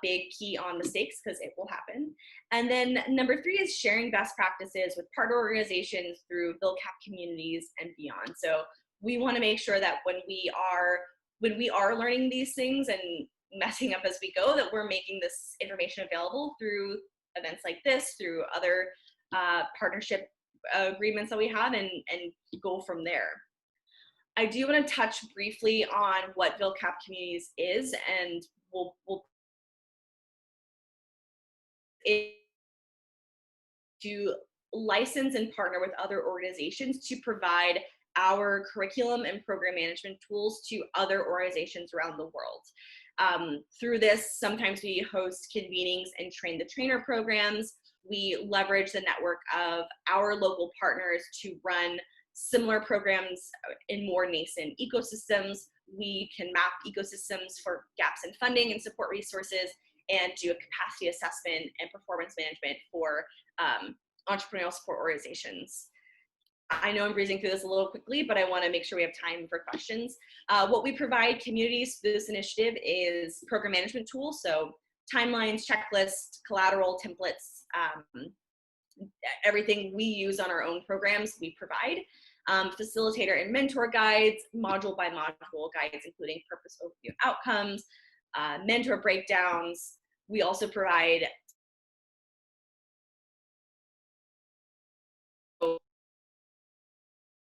Big key on mistakes because it will happen. And then number three is sharing best practices with partner organizations through VIL-CAP communities and beyond. So we want to make sure that when we are learning these things and messing up as we go, that we're making this information available through events like this, through other partnership agreements that we have, and go from there. I do want to touch briefly on what VilCap Communities is, and we'll to license and partner with other organizations to provide our curriculum and program management tools to other organizations around the world. Through this, sometimes we host convenings and train the trainer programs. We leverage the network of our local partners to run similar programs in more nascent ecosystems. We can map ecosystems for gaps in funding and support resources, and do a capacity assessment and performance management for entrepreneurial support organizations. I know I'm breezing through this a little quickly, but I want to make sure we have time for questions. What we provide communities through this initiative is program management tools, so timelines, checklists, collateral, templates, everything we use on our own programs we provide. Facilitator and mentor guides, module by module guides, including purpose, overview, outcomes, mentor breakdowns. We also provide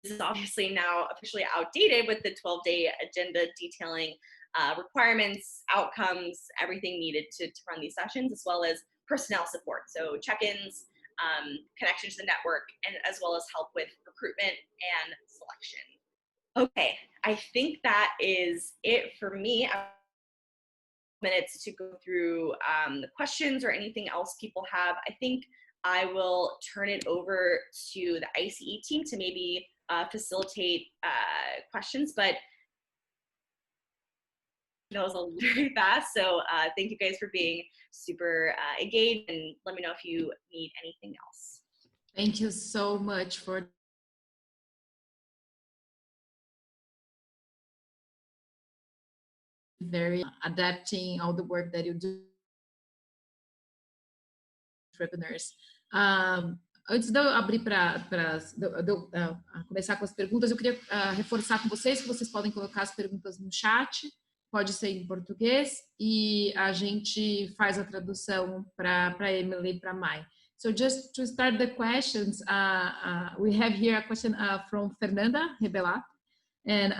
this is obviously now officially outdated with the 12-day agenda detailing requirements, outcomes, everything needed to run these sessions, as well as personnel support. So check-ins, connection to the network, and as well as help with recruitment and selection. Okay, I think that is it for me. Minutes to go through the questions or anything else people have. I think I will turn it over to the ICE team to maybe facilitate questions, but that was a little very fast. So thank you guys for being super engaged, and let me know if you need anything else. Thank you so much for very adapting all the work that you do, entrepreneurs. Antes de eu abrir para começar com as perguntas, eu queria reforçar com vocês que vocês podem colocar as perguntas no chat, pode ser em português, e a gente faz a tradução para Emily e para Mai. So just to start the questions, we have here a question from Fernanda Rebelat, and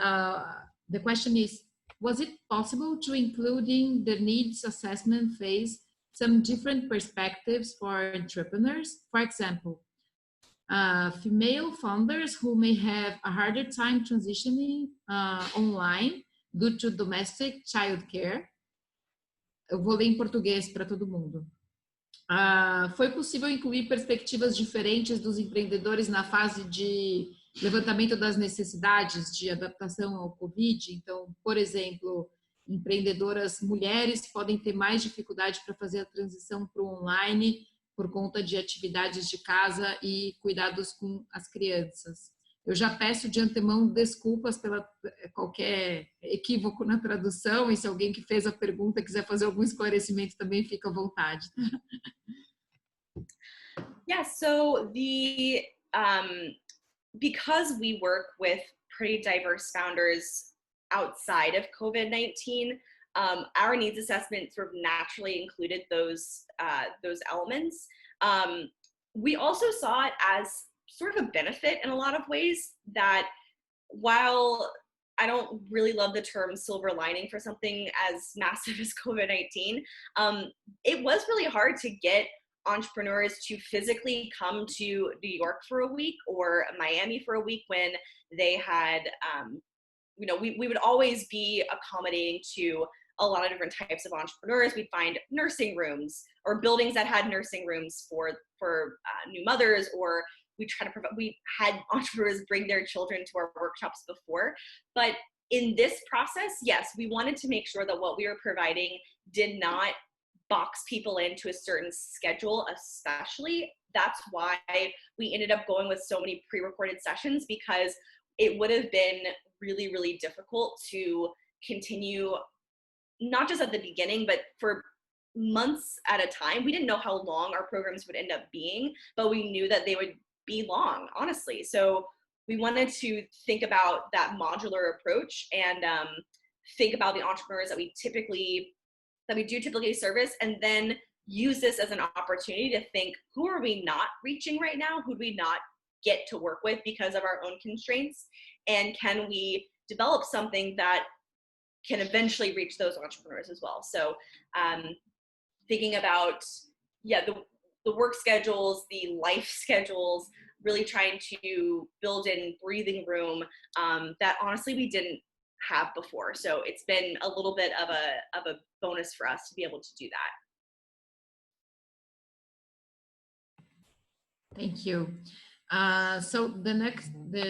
the question is, was it possible to include in the needs assessment phase some different perspectives for entrepreneurs? For example, female founders who may have a harder time transitioning online due to domestic childcare. Eu vou ler em português para todo mundo. Foi possível incluir perspectivas diferentes dos empreendedores na fase de levantamento das necessidades de adaptação ao Covid? Então, por exemplo, empreendedoras mulheres podem ter mais dificuldade para fazer a transição para o online por conta de atividades de casa e cuidados com as crianças. Eu já peço de antemão desculpas pela qualquer equívoco na tradução, e se alguém que fez a pergunta quiser fazer algum esclarecimento também, fica à vontade. Yeah, so because we work with pretty diverse founders outside of COVID-19, our needs assessment sort of naturally included those elements. We also saw it as sort of a benefit in a lot of ways, that while I don't really love the term silver lining for something as massive as COVID-19, it was really hard to get entrepreneurs to physically come to New York for a week or Miami for a week when they had, we would always be accommodating to a lot of different types of entrepreneurs. We'd find nursing rooms or buildings that had nursing rooms for new mothers, or we had entrepreneurs bring their children to our workshops before. But in this process, yes, we wanted to make sure that what we were providing did not box people into a certain schedule, especially. That's why we ended up going with so many pre-recorded sessions, because it would have been really, really difficult to continue, not just at the beginning, but for months at a time. We didn't know how long our programs would end up being, but we knew that they would be long, honestly. So we wanted to think about that modular approach and think about the entrepreneurs that we do typically service, and then use this as an opportunity to think, who are we not reaching right now? Who do we not get to work with because of our own constraints? And can we develop something that can eventually reach those entrepreneurs as well? So thinking about, the work schedules, the life schedules, really trying to build in breathing room that honestly we didn't have before. So it's been a little bit of a bonus for us to be able to do that. Thank you. So the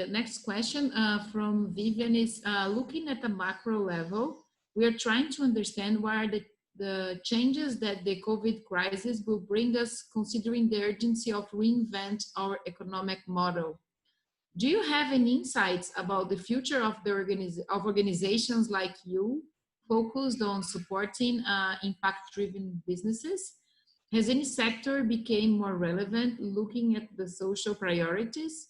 next question from Vivian is, looking at the macro level, we are trying to understand what are the changes that the COVID crisis will bring us, considering the urgency of reinvent our economic model. Do you have any insights about the future of the organizations like you, focused on supporting impact-driven businesses? Has any sector become more relevant looking at the social priorities?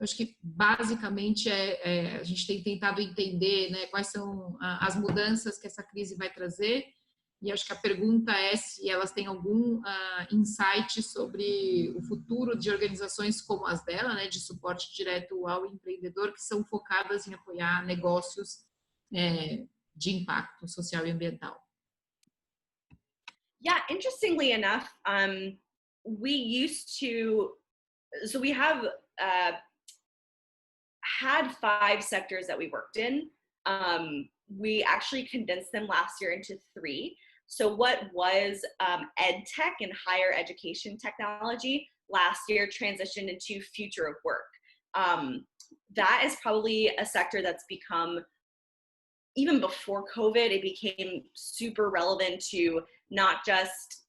Acho que basicamente a gente tem tentado entender, né, quais são as mudanças que essa crise vai trazer, e acho que a pergunta é se elas têm algum insight sobre o futuro de organizações como as dela, né, de suporte direto ao empreendedor, que são focadas em apoiar negócios de impacto social e ambiental. Yeah, interestingly enough, we have had 5 sectors that we worked in. We actually condensed them last year into 3. So what was ed tech and higher education technology last year transitioned into future of work. That is probably a sector that's become, even before COVID, it became super relevant to not just,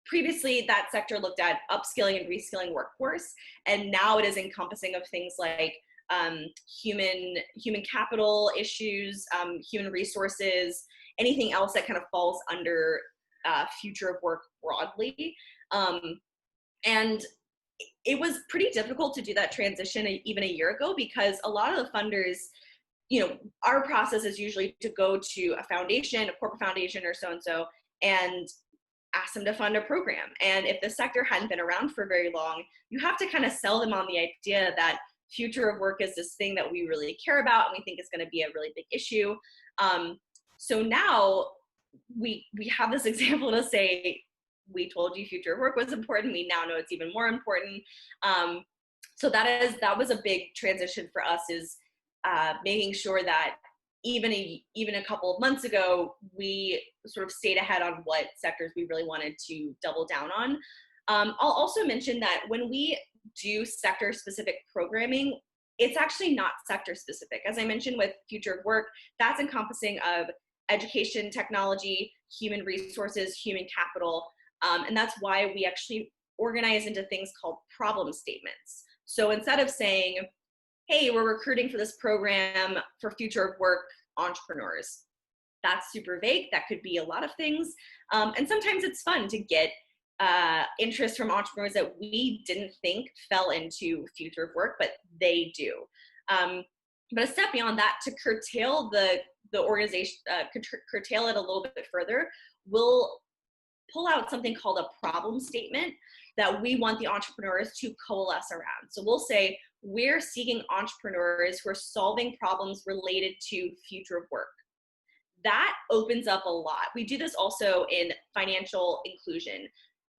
previously that sector looked at upskilling and reskilling workforce, and now it is encompassing of things like human capital issues, human resources, anything else that kind of falls under future of work broadly. And it was pretty difficult to do that transition even a year ago, because a lot of the funders, our process is usually to go to a foundation, a corporate foundation or so-and-so, and ask them to fund a program. And if the sector hadn't been around for very long, you have to kind of sell them on the idea that future of work is this thing that we really care about and we think is going to be a really big issue. So now we have this example to say, we told you future of work was important. We now know it's even more important. So that was a big transition for us, is making sure that even a couple of months ago, we sort of stayed ahead on what sectors we really wanted to double down on. I'll also mention that when we do sector specific programming, it's actually not sector specific. As I mentioned with future of work, that's encompassing of education, technology, human resources, human capital. And that's why we actually organize into things called problem statements. So instead of saying, hey, we're recruiting for this program for future of work entrepreneurs, that's super vague. That could be a lot of things. And sometimes it's fun to get interest from entrepreneurs that we didn't think fell into future of work, but they do. But a step beyond that, to curtail the organization, curtail it a little bit further, we'll pull out something called a problem statement that we want the entrepreneurs to coalesce around. So we'll say, we're seeking entrepreneurs who are solving problems related to future of work. That opens up a lot. We do this also in financial inclusion.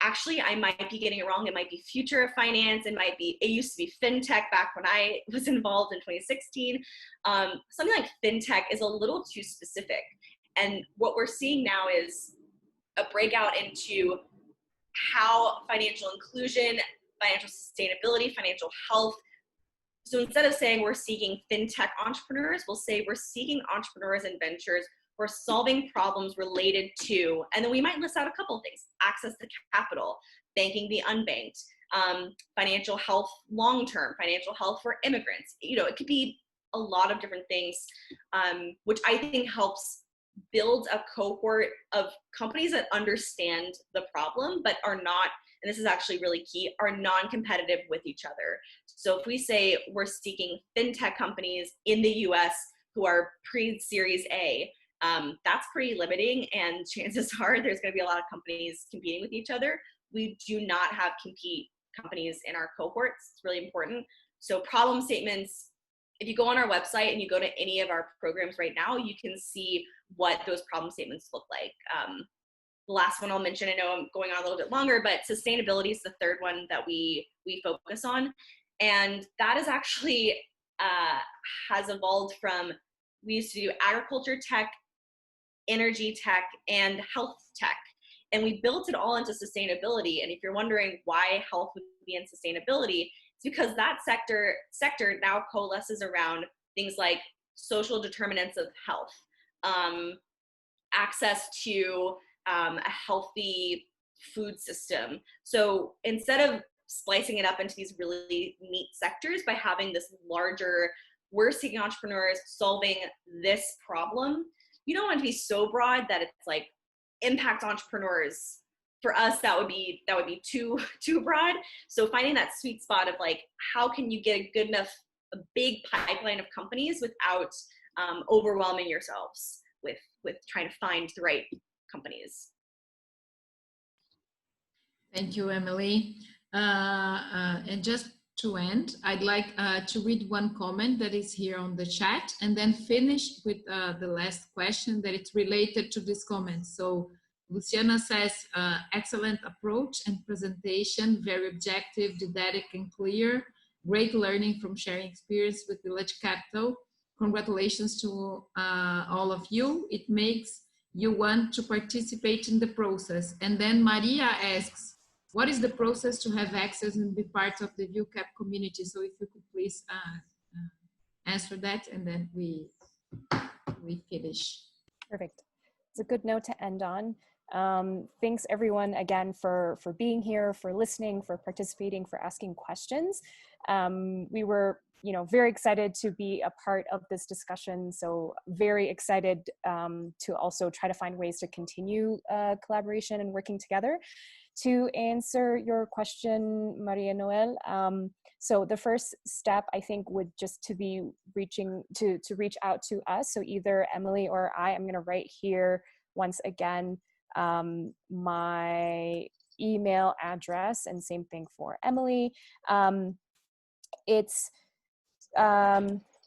Actually, I might be getting it wrong. It might be future of finance. It used to be fintech back when I was involved in 2016. Something like fintech is a little too specific. And what we're seeing now is a breakout into how financial inclusion, financial sustainability, financial health. So instead of saying we're seeking fintech entrepreneurs, we'll say we're seeking entrepreneurs and ventures who are solving problems related to, and then we might list out a couple of things: access to capital, banking the unbanked, financial health long-term, financial health for immigrants. It could be a lot of different things, which I think helps build a cohort of companies that understand the problem, but are not, and this is actually really key, are non-competitive with each other. So if we say we're seeking fintech companies in the US who are pre-Series A, that's pretty limiting, and chances are there's going to be a lot of companies competing with each other. We do not have compete companies in our cohorts. It's really important. So problem statements, if you go on our website and you go to any of our programs right now, you can see what those problem statements look like. The last one I'll mention, I know I'm going on a little bit longer, but sustainability is the third one that we focus on. And that is actually has evolved from, we used to do agriculture tech, energy tech, and health tech. And we built it all into sustainability. And if you're wondering why health would be in sustainability, it's because that sector now coalesces around things like social determinants of health, access to a healthy food system. So instead of splicing it up into these really neat sectors, by having this larger, we're seeking entrepreneurs solving this problem, you don't want to be so broad that it's like impact entrepreneurs. For us, that would be too broad. So finding that sweet spot of like, how can you get a big pipeline of companies without overwhelming yourselves with trying to find the right companies. Thank you, Emily. And just to end, I'd like to read one comment that is here on the chat, and then finish with the last question that it's related to this comment. So Luciana says, excellent approach and presentation, very objective, didactic and clear. Great learning from sharing experience with Village Capital. Congratulations to all of you. It makes you want to participate in the process. And then Maria asks, what is the process to have access and be part of the ViewCap community? So if you could please answer that, and then we finish. Perfect. It's a good note to end on. Thanks everyone again for being here, for listening, for participating, for asking questions. We were very excited to be a part of this discussion. So very excited to also try to find ways to continue collaboration and working together. To answer your question, Maria Noel, so the first step I think would just to be to reach out to us. So either Emily or I'm going to write here once again my email address, and same thing for Emily. It's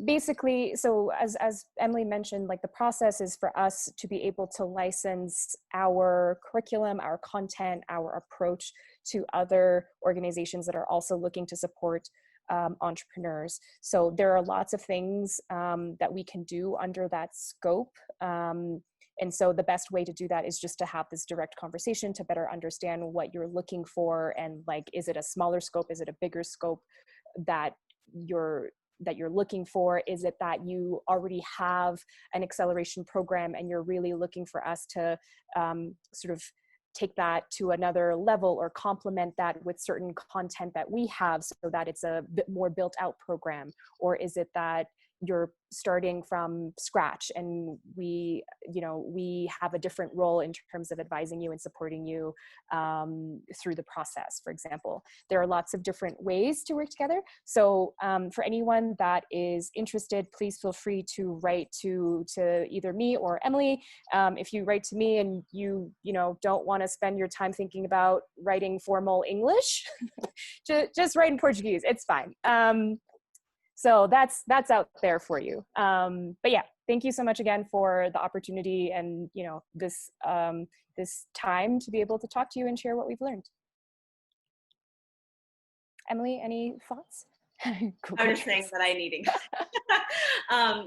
basically, so as Emily mentioned, like the process is for us to be able to license our curriculum, our content, our approach to other organizations that are also looking to support entrepreneurs. So there are lots of things that we can do under that scope. And so the best way to do that is just to have this direct conversation to better understand what you're looking for, and like, is it a smaller scope? Is it a bigger scope that you're looking for? Is it that you already have an acceleration program and you're really looking for us to sort of take that to another level or complement that with certain content that we have so that it's a bit more built out program? Or is it that you're starting from scratch and we have a different role in terms of advising you and supporting you through the process, for example? There are lots of different ways to work together. So for anyone that is interested, please feel free to write to either me or Emily. If you write to me and you don't want to spend your time thinking about writing formal English, just write in Portuguese. It's fine. So that's out there for you. But yeah, thank you so much again for the opportunity and this time to be able to talk to you and share what we've learned. Emily, any thoughts? I was just saying that I needing.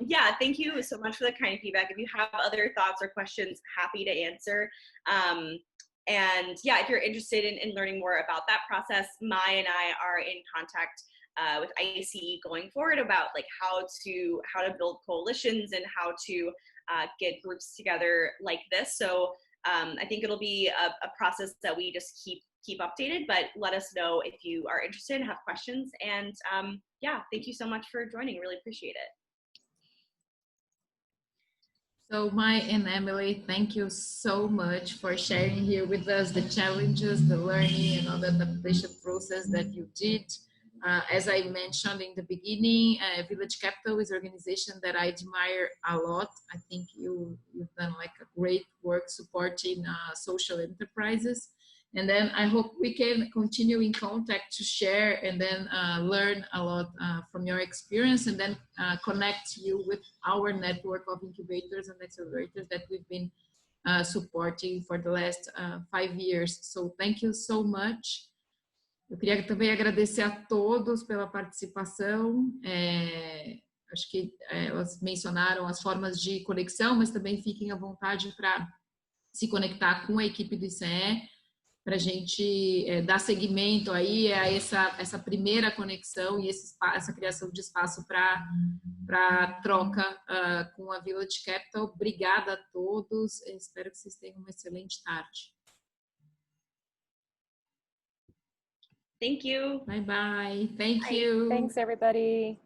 Yeah, thank you so much for the kind feedback. If you have other thoughts or questions, happy to answer. And yeah, if you're interested in learning more about that process, Mai and I are in contact with ICE going forward about like how to build coalitions and how to get groups together like this. So I think it'll be a process that we just keep updated, but let us know if you are interested and have questions. And yeah, thank you so much for joining. Really appreciate it. So Mai and Emily, thank you so much for sharing here with us the challenges, the learning, and all the adaptation process that you did. As I mentioned in the beginning, Village Capital is an organization that I admire a lot. I think you've done like a great work supporting social enterprises. And then I hope we can continue in contact to share and then learn a lot from your experience, and then connect you with our network of incubators and accelerators that we've been supporting for the last 5 years. So thank you so much. Eu queria também agradecer a todos pela participação. Acho que elas mencionaram as formas de conexão, mas também fiquem à vontade para se conectar com a equipe do ICE, para a gente dar seguimento aí a essa primeira conexão e essa criação de espaço para troca com a Village Capital. Obrigada a todos, espero que vocês tenham uma excelente tarde. Thank you. Bye bye. Thank you. Thanks, everybody.